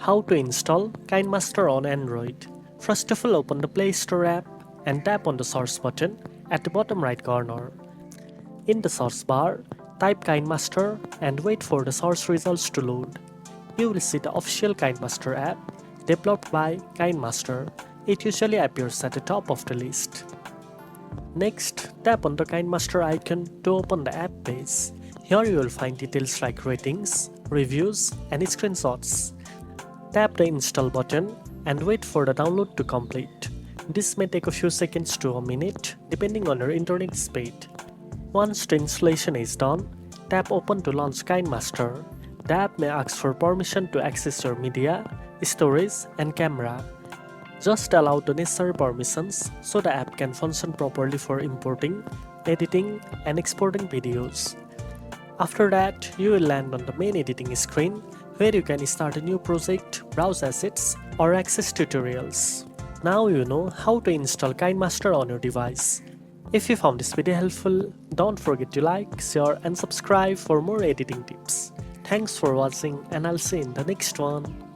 How to install Kinemaster on Android. First of all, open the Play Store app and tap on the search button at the bottom right corner. In the search bar, type Kinemaster and wait for the search results to load. You will see the official Kinemaster app developed by Kinemaster. It usually appears at the top of the list. Next, tap on the Kinemaster icon to open the app page. Here you will find details like ratings, reviews, and screenshots. Tap the install button and wait for the download to complete. This may take a few seconds to a minute depending on your internet speed. Once the installation is done, tap open to launch Kinemaster. The app may ask for permission to access your media, storage, and camera. Just allow the necessary permissions so the app can function properly for importing, editing, and exporting videos. After that, you will land on the main editing screen where you can start a new project, browse assets, or access tutorials. Now you know how to install Kinemaster on your device. If you found this video helpful, don't forget to like, share, and subscribe for more editing tips. Thanks for watching, and I'll see you in the next one.